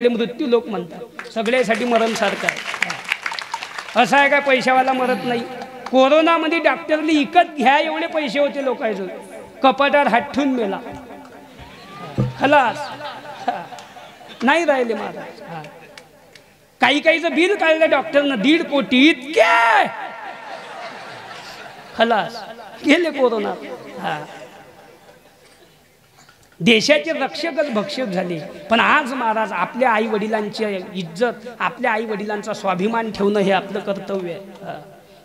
मृत्यू लोक म्हणतात, सगळ्यासाठी मरण सारखं आहे. असं आहे काय पैशावाला मरत नाही. कोरोनामध्ये डॉक्टरने इकत घ्या एवढे पैसे होते लोकांचे, कपाटावर हात ठेवून मेला. खलास नाही राहिले महाराज. काही काहीचं बिल काढलं डॉक्टरनं 1.5 कोटी इतके, खलास गेले कोरोना. देशाचे रक्षकच भक्षक झाले. पण आज महाराज आपल्या आई वडिलांची इज्जत, आपल्या आई वडिलांचा स्वाभिमान ठेवणं हे आपलं कर्तव्य आहे.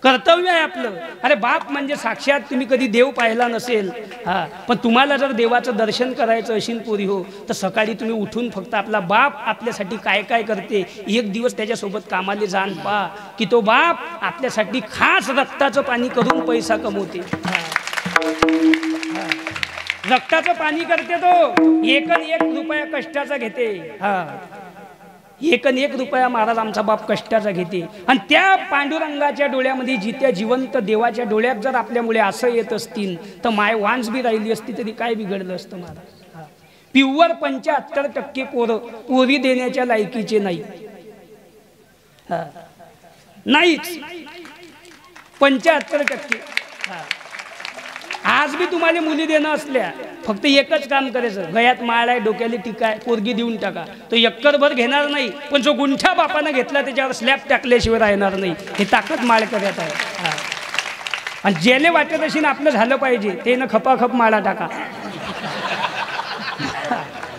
कर्तव्य आहे आपलं. अरे बाप म्हणजे साक्षात तुम्ही कधी देव पाहिला नसेल, पण तुम्हाला जर देवाचं दर्शन करायचं असेल पोरी हो, तर सकाळी तुम्ही उठून फक्त आपला बाप आपल्यासाठी काय काय करते एक दिवस त्याच्यासोबत कामाला जाण पहा, की तो बाप आपल्यासाठी खास रक्ताचं पाणी करून पैसा कमवते. रक्ताचं पाणी करते तो, 1 रुपया कष्टाचा घेते. 1 रुपया महाराज आमचा बाप कष्टाचा घेते. आणि त्या पांडुरंगाच्या डोळ्यामध्ये जित्या जिवंत देवाच्या डोळ्यात जर आपल्यामुळे असं येत असतील तर माय वांस बी राहिली असती तरी काय बिघडलं असतं महाराज. प्युअर 75% पोरं पोरी देण्याच्या लायकीचे नाही. नाहीच 75%. आज बी तुम्हाला मुली देणं असल्या फक्त एकच काम करायचं, गळ्यात माळ आहे, डोक्याला टीका आहे, पोरगी देऊन टाका. तो एक्करभर घेणार नाही, पण जो गुंठा बापानं घेतला त्याच्यावर स्लॅब टाकल्याशिवाय राहणार नाही. हे ताकद माळ करत आहे. आणि ज्याने वाटत असेल आपलं झालं पाहिजे ते न खपाखप माळा टाका.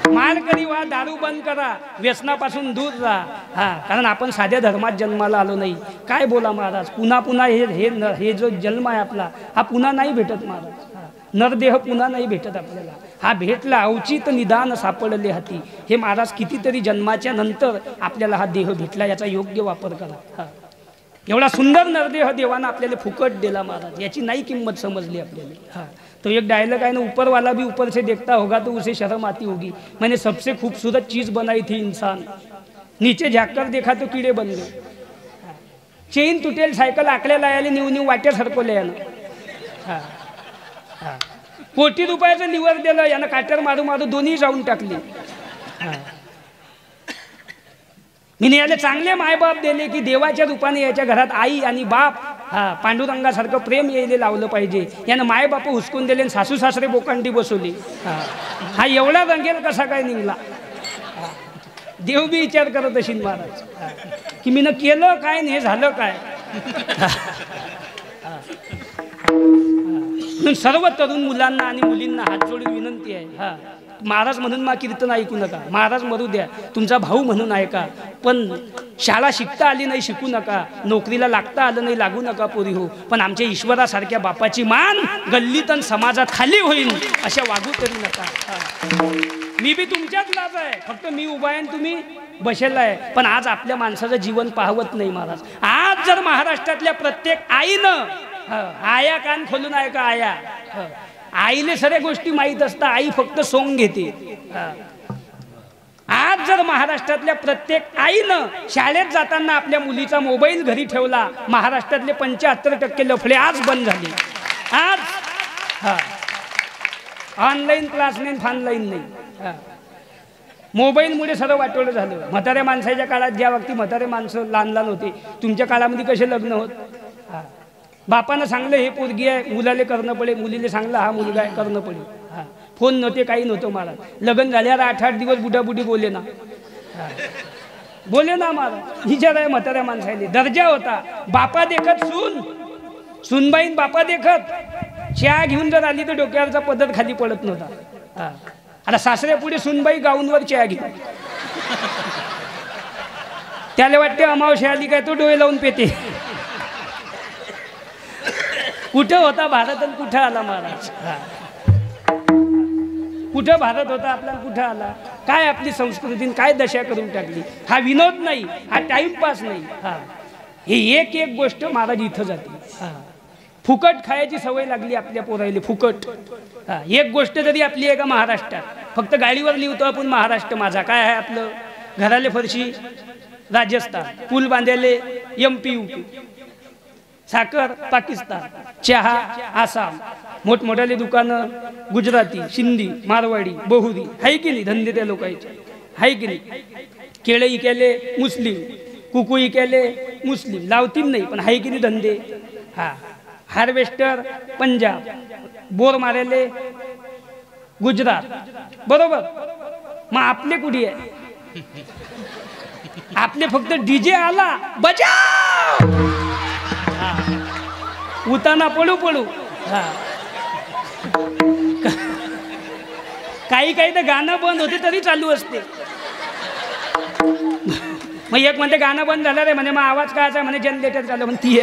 माळ करी वा, दारू बंद करा, व्यसनापासून दूर राहा. कारण आपण साध्या धर्मात जन्माला आलो नाही. काय बोला महाराज, पुन्हा पुन्हा हे जो जन्म आहे आपला हा पुन्हा नाही भेटत महाराज. नरदेह पुन्हा नाही भेटत आपल्याला. हा भेटला अवचित निदान सापडले हाती. हे महाराज कितीतरी जन्माच्या नंतर आपल्याला हा देह भेटला, याचा योग्य वापर करा. एवढा सुंदर नरदेह देवानं आपल्याला फुकट दिला महाराज, याची नाही किंमत समजली आपल्याला. तो एक डायलॉग आहे ना, ऊपर वाला भी ऊपर से देखता होगा तो उसे शर्म आती होगी. मैंने सबसे खूबसूरत चीज बनाई थी इंसान, नीचे झाककर देखा तो कीड़े बन गए. चेन तुटेल सायकल आकड्या लायाले न्यू वाट्या सरकवल्या यानं. कोटी रुपयाचं निवर दिलं यानं, काटर मारू मारू दोन्ही जाऊन टाकले. मी याला चांगले मायबाप दिले की देवाच्या रूपाने याच्या घरात आई आणि बाप पांडुरंगासारखं प्रेम यायला लावलं पाहिजे. यानं मायबाप हुसकून दिले, सासू सासरे बोकांडी बसवली. हा एवढा रंगेल कसा काय निघला. देव बी विचार करत असेल महाराज की मी न केलं काय आणि हे झालं काय. सर्व तरुण मुलांना आणि मुलींना हात जोडून विनंती आहे, महाराज म्हणून मा कीर्तन ऐकू नका, महाराज मरू द्या, तुमचा भाऊ म्हणून ऐका, पण शाळा शिकता आली नाही शिकू नका, नोकरीला लागता आलं नाही लागू नका पोरी हो, पण आमच्या ईश्वरासारख्या बापाची मान गल्लीत आणि समाजात खाली होईल अशा वागू तरी नका. मी बी तुमच्याच लाज आहे, फक्त मी उभा आहे तुम्ही बसेला आहे. पण आज आपल्या माणसाचं जीवन पाहवत नाही महाराज. आज जर महाराष्ट्रातल्या प्रत्येक आईनं आया कान खोलून ऐका, आया आईले सर्व गोष्टी माहीत असतात, आई फक्त सोंग घेते. आज जर महाराष्ट्रातल्या प्रत्येक आईनं शाळेत जाताना आपल्या मुलीचा मोबाईल घरी ठेवला, महाराष्ट्रातले 75% लफडे आज बंद झाले. आज ऑनलाईन क्लास नाही, ऑनलाईन नाही, मोबाईलमुळे सर्व वाटोळं झालं. म्हाताऱ्या माणसाच्या काळात ज्या वक्ती म्हातारे माणसं लहान लहान होते, तुमच्या काळामध्ये कसे लग्न होत. बापानं सांगलं हे पोरगी आहे, मुलाले करणं पडे, मुलीले सांगलं हा मुलगा आहे करणं पडे. फोन नव्हते, काही नव्हतं महाराज. लग्न झाल्यावर 8-8 दिवस बुडाबुडी बोले ना महाराज. विचार आहे म्हाताऱ्या माणसाले दर्जा होता. बापा देखत सुनबाईन बापा देखत चहा घेऊन जर आली तर डोक्यावरचा पदर खाली पडत नव्हता. आता सासऱ्या पुढे सुनबाई गाऊनवर चहा घेऊ, त्याला वाटते अमावस्या आली काय तो डोळे लावून पेते. कुठं होता भारत आणि कुठं आला महाराज. कुठं भारत होता आपला, कुठं आला. काय आपली संस्कृतीने काय दशा करून टाकली. हा विनोद नाही, हा टाइमपास नाही. हे एक एक गोष्ट महाराज इथं जाते. फुकट खायची सवय लागली आपल्या पोरायले, फुकट. एक गोष्ट जरी आपली आहे का महाराष्ट्रात, फक्त गाडीवर लिहितो आपण महाराष्ट्र माझा, काय आहे आपलं घराले फरशी राजस्थान, पूल बांधायले MP UP, साखर पाकिस्तान, चहा आसाम, मोठमोठ्याले दुकानं गुजराती, सिंधी, मारवाडी, बहुरी, आहे की नाही धंदे त्या लोकांचे, आहे की नाही. केळे इकेले मुस्लिम, कुकू इकेले मुस्लिम, लावतील नाही पण हाय किती धंदे. हा हार्वेस्टर पंजाब, बोर मारेले गुजरात, बरोबर. मग आपले कुठे आहे? आपले फक्त डीजे आला बजाव, उताना पडू पडू. हा काही काही तर गाणं बंद होते तरी चालू असते. मग एक म्हणते गाणं बंद झालं रे, म्हणे मग आवाज कायचा, म्हणे जनरेटर चालू. म्हणती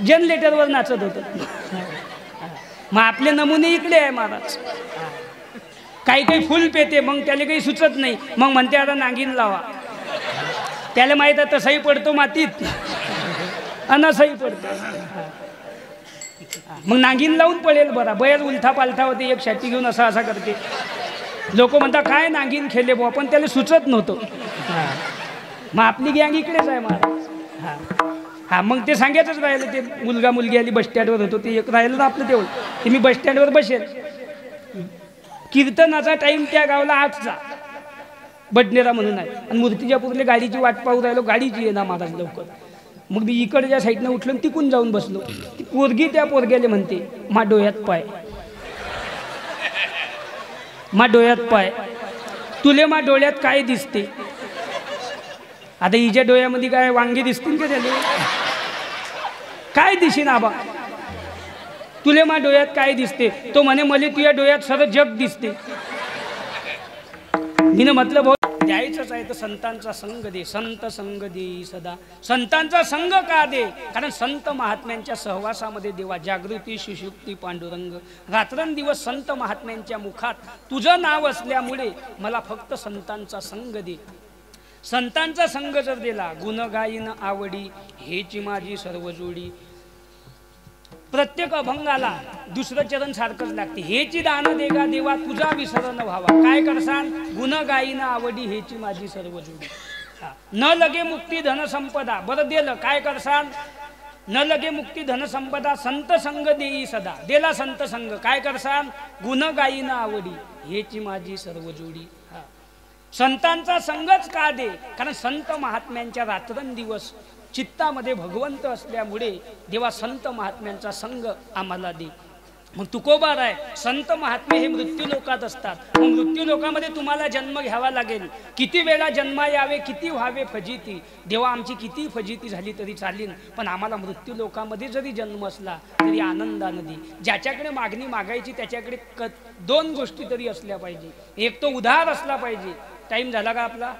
जनरेटरवर नाचत होतं. मग आपले नमुने इकडे आहे महाराज. काही काही फुल पेते, मग त्याला काही सुचत नाही, मग म्हणते आता नागिन लावा. त्याला माहीत आहे तसाही पडतो मातीत अनसही पडतो. मग नागिन लावून पडेल बरा. बैल उलथा पालथा होते, एक छाती घेऊन असा असा करते. लोक म्हणतात काय नागिन खेळले बुवा, पण त्याला सुचत नव्हतं. मग आपली गँग इकडेच आहे महाराज. हा मग ते सांगायचंच राहिलं. ते मुलगा मुलगी आली बस स्टँडवर होतो, ते एक राहिलं ना आपलं तेवढं. ते मी बस स्टँडवर बसेल. कीर्तनाचा टाईम त्या गावाला 8चा बडनेरा म्हणून आहे, आणि मूर्तिजापूरले गाडीची वाट पाहू राहिलो, गाडीची आहे ना महाराज लवकर. मग मी इकडच्या साईडनं उठलो, तिकून जाऊन बसलो. ती पोरगी त्या पोरग्याले म्हणते मा डोळ्यात पाय, मा डोळ्यात पाय, तुले मा डोळ्यात काय दिसते? आता हिच्या डोळ्यामध्ये काय वांगी दिसतील का त्याले? काय दिसेन आबा, तुले मा डोळ्यात काय दिसते? तो म्हणे मले तुझ्या डोळ्यात सर्व जग दिसते. मी म्हटलं भाऊ द्यायचंच आहे तर संतांचा संग दे, संत संग दे सदा. संतांचा संग का दे? कारण संत महात्म्यांच्या सहवासामध्ये देवा जागृती सुषुप्ती पांडुरंग. रात्रंदिवस संत महात्म्यांच्या मुखात तुझं नाव असल्यामुळे मला फक्त संतांचा संग दे. संतांचा संग जर दिला, गुण गायन आवडी हेची माझी सर्व जोडी. प्रत्येक अभंगाला दुसरं चरण सारखंच लागते. हेची दान देगा देवा तुझा विसरण व्हावा. काय करसान? गुण गायन आवडी हेची माझी सर्व जोडी. न लगे मुक्ती धन संपदा. बरं दिलं, काय करसान? न लगे मुक्ती धन संपदा संत संग देई सदा. दिला संत संग, काय करसान? गुण गायन आवडी हेची माझी सर्व जोडी. संतांचा संगच का दे? कारण संत महात्म्यांच्या रात्रंदिवस चित्तामध्ये भगवंत असल्यामुळे देवा संत महात्म्यांचा संग आम्हाला दे. मग तुकोबार आहे, संत महात्मे हे मृत्यू लोकात असतात. मग मृत्यू लोकामध्ये तुम्हाला जन्म घ्यावा लागेल. किती वेळा जन्मा यावे, किती व्हावे फजिती. देवा आमची किती फजिती झाली तरी चालेल, पण आम्हाला मृत्यू लोकामध्ये जरी जन्म असला तरी आनंदानं दे. ज्याच्याकडे मागणी मागायची त्याच्याकडे 2 गोष्टी तरी असल्या पाहिजे. एक तो उधार असला पाहिजे. टाईम झाला का आपला?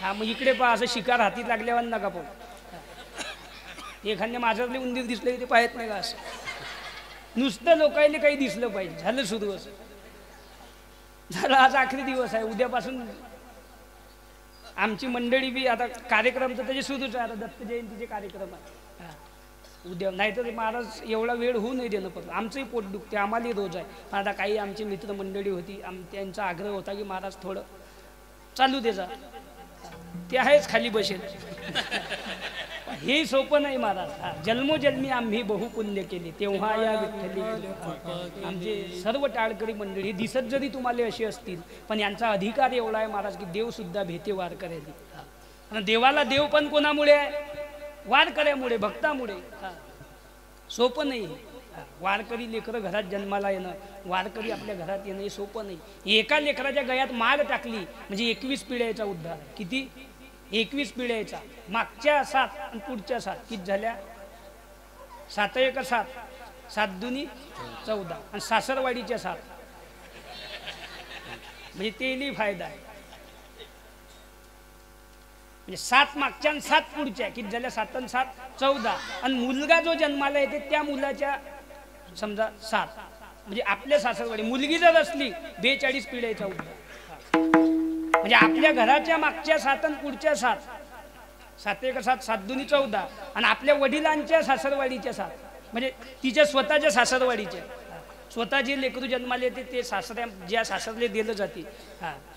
हा मग इकडे पहा, असं शिकार हाती लागल्यावर नका पाहू. एखाद्या माझ्यातले उंदीर दिसले ते पाहत नाही का? असं नुसतं लोकांनी काही दिसलं पाहिजे. झालं सुरू असं झालं. आज आखरी दिवस आहे. उद्यापासून आमची मंडळी बी आता कार्यक्रम तर त्याचे सुरूच आहे. आता दत्त जयंतीचे कार्यक्रम आहे उद्या. नाही तर महाराज एवढा वेळ होऊ नाही देणं. पण आमचंही पोट दुखते, आम्हालाही रोज आहे. पण आता काही आमची मित्रमंडळी होती, त्यांचा आग्रह होता की महाराज थोडं चालू दे जा. ते आहेच खाली बसेल. हे सोपं नाही महाराज. जन्मोजन्मी आम्ही बहुपुण्य केले तेव्हा या विठ्ठली. आमचे सर्व टाळकरी मंडळी दिसत जरी तुम्हाला अशी असतील, पण यांचा अधिकार एवढा आहे महाराज की देव सुद्धा भेटे वारकऱ्याने. आणि देवाला देव पण कोणामुळे आहे? वारकऱ्यामुळे, भक्तामुळे. सोपं नाही. वारकरी लेकरं घरात जन्माला येणं, वारकरी आपल्या घरात येणं हे सोपं नाही. एका लेकराच्या गळ्यात माळ टाकली म्हणजे 21 पिढ्याचा उद्धार. किती? 21 पिढ्याचा. मागच्या 7 आणि पुढच्या 7 किती झाल्या? 7 एक 7, 7 दुनी 14, आणि सासरवाडीच्या 7 म्हणजे तेही फायदा आहे. म्हणजे 7 मागच्या आणि 7 पुढच्या किती झाल्या? 7 आणि 7 14, आणि मुलगा जो जन्माला येते त्या मुलाच्या समजा 7 म्हणजे आपल्या सासरवाडी. मुलगी जर असली 42 पिढ्याचा उद्धार. म्हणजे आपल्या घराच्या मागच्या 7 आणि पुढच्या 7, 7 एक 7, 7 दुनी 14, आणि आपल्या वडिलांच्या सासरवाडीच्या 7 म्हणजे तिच्या स्वतःच्या सासरवाडीच्या. स्वतः जे लेकरू जन्माले येते ते सासऱ्या ज्या सासरले दिलं जाते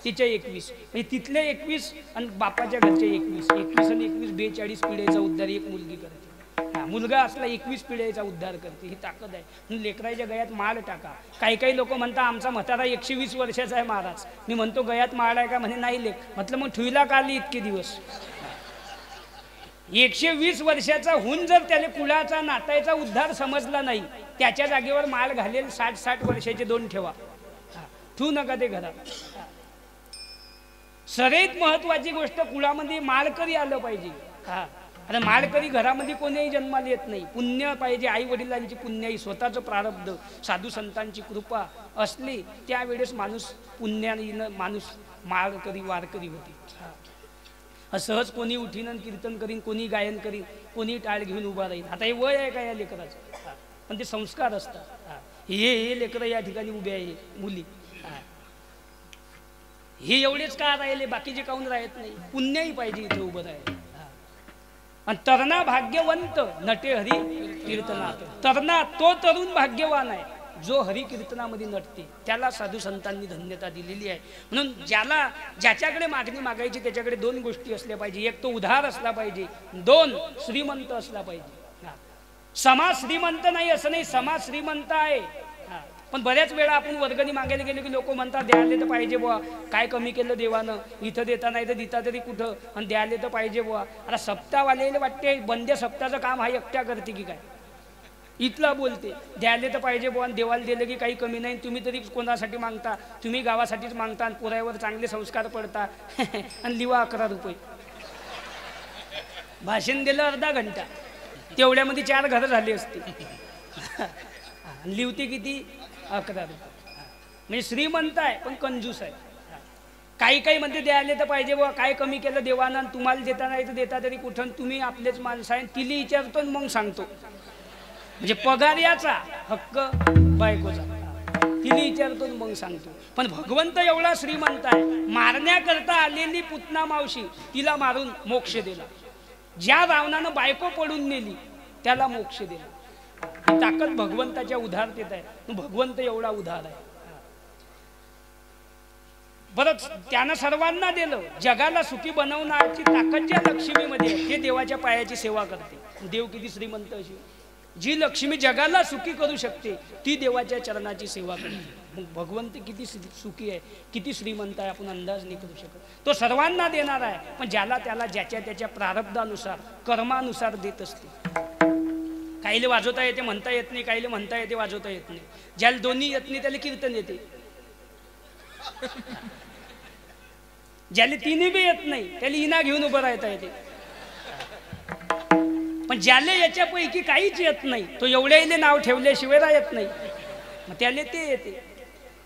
तिच्या 21 म्हणजे तिथले 21 आणि बापाच्या घरचे 21 आणि 21 42 पिढ्याचा उद्धार एक मुलगी करते. मुलगा असला 21 पिढ्याचा उद्धार करते, ही ताकद आहे. म्हणून लेकराच्या गळ्यात माळ टाका. काही काही लोक म्हणतात आमचा म्हातारा 120 वर्षाचा आहे महाराज. मी म्हणतो गळ्यात माळ आहे का? म्हणे नाही लेख. म्हटलं मग ठुईला का आली इतके दिवस? 120 वर्षाचा होऊन जर त्याला कुळाचा नातायचा उद्धार समजला नाही, त्याच्या जागेवर माळ घालेल 60-60 वर्षाचे 2 ठेवा. ठेवू नका ते घरात. सगळ्यात महत्वाची गोष्ट, कुळामध्ये माळकरी आलं पाहिजे. आता माळकरी घरामध्ये कोणीही जन्माला येत नाही. पुण्य पाहिजे, आई वडिलांची पुण्याई, स्वतःचं प्रारब्ध, साधू संतांची कृपा असली त्यावेळेस माणूस पुण्यानं माणूस माळकरी वारकरी होते. सहज कोणी उठीन कीर्तन करीन, कोणी गायन करीन, कोणी टाळ घेऊन उभा राहील. आता हे वय आहे का या लेकराचं? पण ते संस्कार असतात. हे लेकरं या ठिकाणी उभे आहे, मुली हे एवढेच का राहिले, बाकीचे काहून राहत नाही? पुण्याही पाहिजे इथे उभं राहायला. आणि तरणा भाग्यवंत नटे हरी कीर्तनात. तरणा तो तरुण भाग्यवान आहे जो हरी कीर्तनामध्ये नटते, त्याला साधू संतांनी धन्यता दिलेली आहे. म्हणून ज्याच्याकडे मागणी मागायची त्याच्याकडे 2 गोष्टी असल्या पाहिजे. एक तो उधार असला पाहिजे, 2 श्रीमंत असला पाहिजे. समाज श्रीमंत नाही असं नाही, समाज श्रीमंत आहे. पण बऱ्याच वेळा आपण वर्गणी मागायला गेलो की लोक म्हणतात द्यायला तर पाहिजे बुवा, काय कमी केलं देवानं, इथं देता नाही तर देता तरी कुठं, आणि द्यायला तर पाहिजे बुवा. आता सप्ताहवाल्याला वाटते बंदे सप्ताहाचं काम हा एकट्या करते की काय, इथला बोलते द्यायला तर पाहिजे बुवा, देवाला दिलं की काही कमी नाही. तुम्ही तरी कोणासाठी मागता? तुम्ही गावासाठीच मागता आणि पोरावर चांगले संस्कार पडता आणि लिवा 11 रुपये. भाषण दिलं अर्धा घंटा, तेवढ्यामध्ये 4 घरं झाली असती. लिवते किती? 11 रुपये. म्हणजे श्रीमंत आहे पण कंजूस आहे. काही म्हणते द्यायला तर पाहिजे बुवा, काय कमी केलं देवानं, तुम्हाला देता नाही तर देता तरी कुठं, तुम्ही आपलेच माणसं आहे. तिला विचारतो मग सांगतो. म्हणजे पगार याचा, हक्क बायकोचा. तिला विचारतो मग सांगतो. पण भगवंत एवढा श्रीमंत आहे, मारण्याकरता आलेली पुतना मावशी तिला मारून मोक्ष दिला. ज्या रावणानं बायको पडून नेली त्याला मोक्ष दिला. ताकद भगवंताच्या उदारतेत आहे. भगवंत एवढा उदार आहे. बरंच त्यानं सर्वांना दिलं. जगाला सुखी बनवण्याची ताकद ज्या लक्ष्मीमध्ये आहे ते देवाच्या पायाची सेवा करते. देव किती श्रीमंत अशी, जी लक्ष्मी जगाला सुखी करू शकते ती देवाच्या चरणाची सेवा करते. मग भगवंत किती सुखी आहे, किती श्रीमंत आहे, आपण अंदाज नाही करू शकत. तो सर्वांना देणार आहे, पण ज्याला त्याला ज्याच्या त्याच्या प्रारब्धानुसार कर्मानुसार देत असते. काहीले वाजवता येते म्हणता येत नाही, काहीले म्हणता येते वाजवता येत नाही. ज्याला दोन्ही येत नाही त्याला कीर्तन येते. ज्याला तिन्ही बी येत नाही त्याला इना घेऊन उभं राहता येते. पण ज्याला याच्यापैकी काहीच येत नाही तो एवढ्याले नाव ठेवल्याशिवाय येत नाही, मग त्याला ते येते.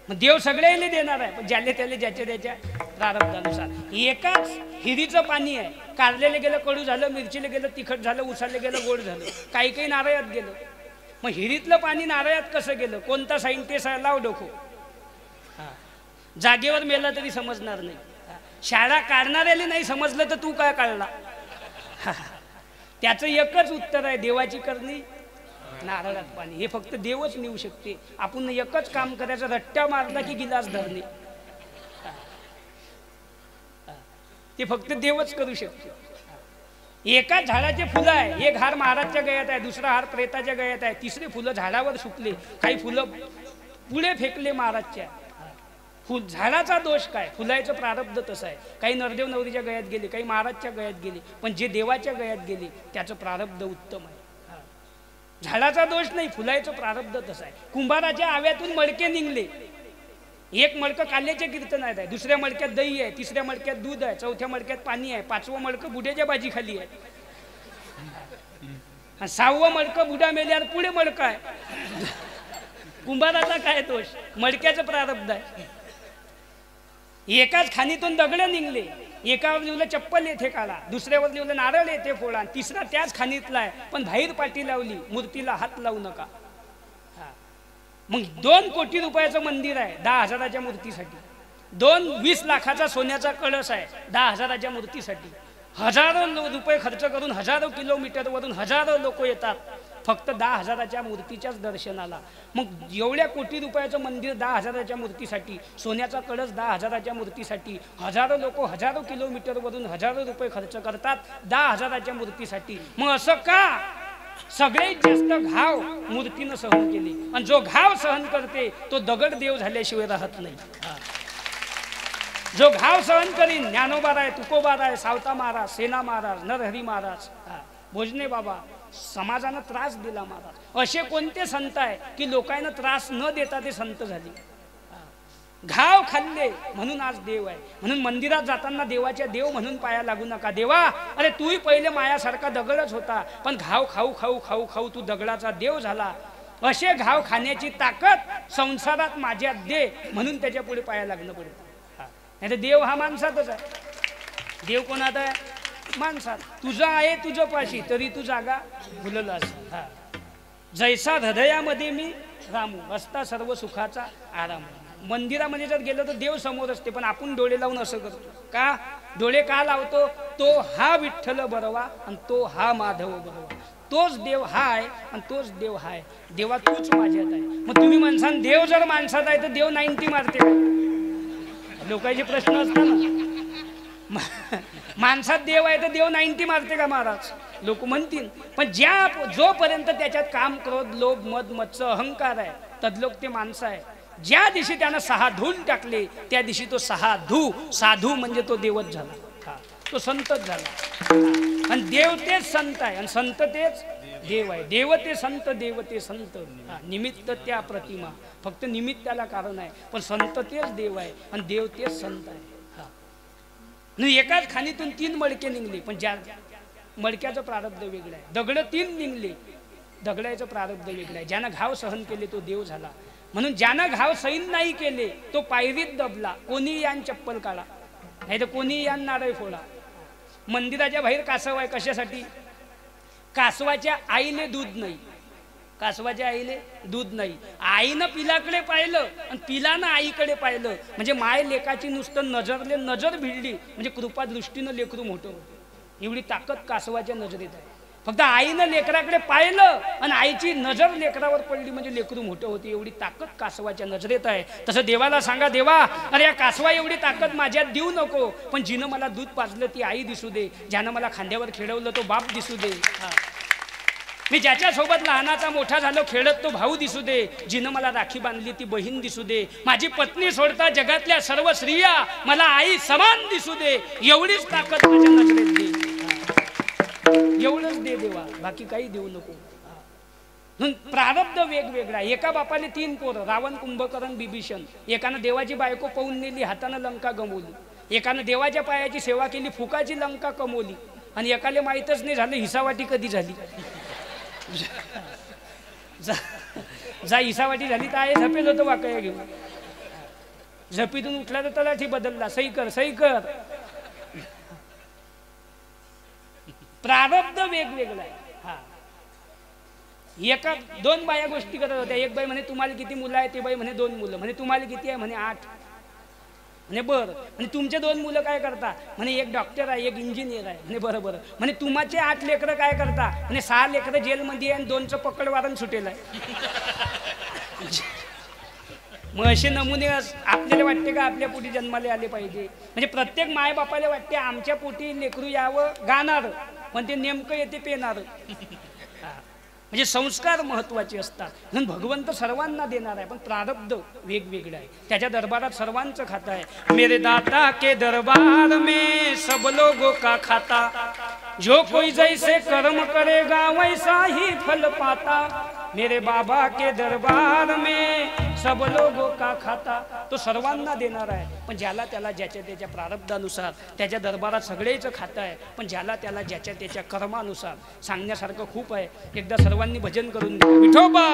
मग देव सगळ्याला देणार आहे, पण ज्याला त्याला ज्याच्या त्याच्या प्रारब्धानुसार. एकाच हिरीचं पाणी आहे, कारलेलं गेलं कडू झालं, मिरचीला गेलं तिखट झालं, उसाला गेलं गोड झालं, काही नारळात गेलं. मग हिरीतलं पाणी नारळात कसं गेलं? कोणता सायंटिस्ट आहे लाव डोको. जागेवर मेला तरी समजणार नाही. शाळा काढणाऱ्याला नाही समजलं तर तू काय काढला? त्याचं एकच उत्तर आहे, देवाची करणी नारळात पाणी. हे फक्त देवच नेऊ शकते. आपण एकच काम करायचं, रट्ट्या मारला की गिलास धरणे, ते फक्त देवच करू शकते. एका झाडाचे फुलं आहे, एक हार महाराजच्या गळ्यात आहे, दुसरा हार प्रेताच्या गळ्यात आहे, तिसरे फुलं झाडावर सुकले, काही फुलं पुढे फेकले महाराजच्या. फुल झाडाचा दोष काय? फुलाचं प्रारब्ध तसं आहे. काही नरदेव नवरीच्या गळ्यात गेले, काही महाराजच्या गळ्यात गेले, पण जे देवाच्या गळ्यात गेले त्याचं प्रारब्ध उत्तम आहे. झाडाचा दोष नाही, फुलाचं प्रारब्ध तसं आहे. कुंभाराच्या आव्यातून मडके निघले. एक मडकं काल्याच्या कीर्तनात आहे, दुसऱ्या मडक्यात दही आहे, तिसऱ्या मडक्यात दूध आहे, चौथ्या मडक्यात पाणी आहे, 5वं मडकं बुड्याच्या भाजी खाली आहे, 6वं मडकं बुडा मेल्यावर पुढे मडकं आहे. कुंभाराचा काय दोष? मडक्याचं प्रारब्ध आहे. एकाच खाणीतून दगड निघले, एकावर लिहिलं चप्पल येथे काढा, दुसऱ्यावर लिहिलं नारळ येथे फोडा, तिसरा त्याच खाणीतला आहे पण बाहेर पाठी लावली, मूर्तीला हात लावू नका. मग 2 कोटी रुपयाचं मंदिर आहे 10,000च्या मूर्तीसाठी, 20 लाखाचा सोन्याचा कळस आहे 10,000च्या मूर्तीसाठी. हजारो रुपये खर्च करून हजारो किलोमीटरवरून हजारो लोक येतात फक्त 10,000च्या मूर्तीच्याच दर्शनाला. मग एवढ्या कोटी रुपयाचं मंदिर 10,000च्या मूर्तीसाठी, सोन्याचा कळस 10,000च्या मूर्तीसाठी, हजारो लोक हजारो किलोमीटरवरून हजारो रुपये खर्च करतात 10,000च्या मूर्तीसाठी. मग असं का? सगळ्यात जास्त घाव मूर्तीनं सहन केली आणि जो घाव सहन करते तो दगड देव झाल्याशिवाय राहत नाही. जो घाव सहन करीन ज्ञानोबा राय, तुकोबा राय, सावता महाराज, सेना महाराज, नरहरी महाराज, भोजने बाबा, समाजानं त्रास दिला महाराज. असे कोणते संत आहे की लोकांना त्रास न देता ते संत झाले. घाव खाल्ले म्हणून आज देव आहे. म्हणून मंदिरात जाताना देवाच्या देव म्हणून पाया लागू नका. देवा अरे तूही पहिले मायासारखा दगडच होता, पण घाव खाऊ खाऊ खाऊ खाऊ तू दगडाचा देव झाला. असे घाव खाण्याची ताकद संसारात माझ्यात दे म्हणून त्याच्या पुढे पाया लागणं पडतं. नाही तर देव हा माणसातच आहे. देव कोणात आहे? माणसात. तुझं आहे तुझं पाशी तरी तू जागा भुललास. जैसा हृदयामध्ये मी रामू असता सर्व सुखाचा आराम. मंदिरामध्ये जर गेलो तर देव समोर असते, पण आपण डोळे लावून असं करतो का? डोळे का लावतो? तो हा विठ्ठल बरवा आणि तो हा माधव बरवा. तोच देव हा आहे आणि तोच देव हा आहे. देवा तूच माझ्यात आहे. मग तुम्ही म्हणसान देव जर माणसात आहे तर देव 90 मारते का? लोकांचे प्रश्न असतात ना. माणसात देव आहे तर देव 90 मारते का महाराज? लोक म्हणतील. पण जोपर्यंत त्याच्यात काम, क्रोध, लोभ, मद, मत्सर, अहंकार आहे तदलोक ते माणसं आहे. ज्या दिवशी त्यानं 6 धून टाकले त्या दिवशी तो 6 साधू म्हणजे तो देवच झाला. तो संतच झाला. आणि देव तेच संत आहे आणि संत तेच देव आहे. देव ते संत, देव ते संत. निमित्त त्या प्रतिमा, फक्त निमित्ताला कारण आहे, पण संत तेच देव आहे आणि देव तेच संत आहे. एकाच खाणीतून 3 मडके निघले, पण ज्या मडक्याचं प्रारब्ध वेगळं आहे. दगड 3 निघले, दगडाचं प्रारब्ध वेगळं आहे. ज्यानं घाव सहन केले तो देव झाला. म्हणून ज्यानं घाव सहन नाही केले तो पायरीत दबला. कोणी यान चप्पल काढा, नाही तर कोणी यान नारळ फोडा. मंदिराच्या बाहेर कासव आहे. कशासाठी? कासवाच्या आईले दूध नाही. कासवाच्या आईले दूध नाही. आईनं पिलाकडे पाहिलं आणि पिलानं आईकडे पाहिलं म्हणजे माय लेकाची नुसतं नजर भिडली म्हणजे कृपा दृष्टीनं लेकरू मोठं होतं. एवढी ताकद कासवाच्या नजरेत आहे. फक्त आईनं लेकराकडे पाहिलं आणि आईची नजर लेकरावर पडली म्हणजे लेकरू मोठं होते. एवढी ताकद कासवाच्या नजरेत आहे. तसं देवाला सांगा, देवा अरे या कासवा एवढी ताकद माझ्यात देऊ नको, पण जिनं मला दूध पाजलं ती आई दिसू दे. ज्यानं मला खांद्यावर खेळवलं तो बाप दिसू दे. मी ज्याच्यासोबत लहानाचा मोठा झालो खेळत तो भाऊ दिसू दे. जिनं मला राखी बांधली ती बहीण दिसू दे. माझी पत्नी सोडता जगातल्या सर्व स्त्रिया मला आई समान दिसू दे. एवढीच ताकद माझ्या नजरेत दे. एवढंच दे देवा, बाकी काही देऊ नको. प्रारब्ध वेगवेगळा. एका बापाने 3 पोरं, रावण, कुंभकर्ण, बिभीषण. एकानं देवाची बायको पळून नेली, हातानं लंका गमवली. एकानं देवाच्या पायाची सेवा केली, फुकाची लंका कमवली. आणि एकाला माहीतच नाही झालं हिसावाटी कधी झाली. जा हिसावाटी झाली तर आहे झपेल होतं वाकया घेऊन. झपीतून उठला तर तलाठी बदलला. सही कर. प्रारब्ध वेगवेगळा आहे. एका 2 बाया गोष्टी करत होत्या. एक बाई म्हणे तुम्हाला किती मुलं आहे? ते बाई म्हणे 2 मुलं. म्हणे तुम्हाला किती आहे? म्हणे 8. म्हणे बरं. म्हणे तुमचे 2 मुलं काय करता? म्हणे एक डॉक्टर आहे, एक इंजिनियर आहे. म्हणे बरं. म्हणे तुमचे 8 लेकरं काय करता? म्हणे 6 लेकरं जेलमध्ये आहे आणि 2चं पकड वारण सुटेल आहे. मग असे नमुने आपल्याला वाटते का आपल्या पोटी जन्माला आले पाहिजे? म्हणजे प्रत्येक मायबापाला वाटते आमच्या पोटी लेकरू यावं गाणार, पण ते नेमकं येते पेनार. म्हणजे संस्कार महत्वाचे असतात. म्हणून भगवंत सर्वांना देणार आहे, पण प्रारब्ध वेगवेगळं आहे. त्याच्या दरबारात सर्वांचं खाता आहे. मेरे दाता के दरबार में सब लोगों का खाता, जो कोई जैसे कर्म करेगा वैसा ही फल पाता. मेरे बाबा के दरबार में सब लोगों का खाता. तो सर्वांना देणार आहे, पण ज्याला त्याला ज्याच्या त्याच्या प्रारब्धानुसार. त्याच्या दरबारात सगळेच खातं आहे, पण ज्याला त्याला ज्याच्या त्याच्या कर्मानुसार. सांगण्यासारखं खूप आहे. एकदा सर्वांनी भजन करून घ्या. विठोबा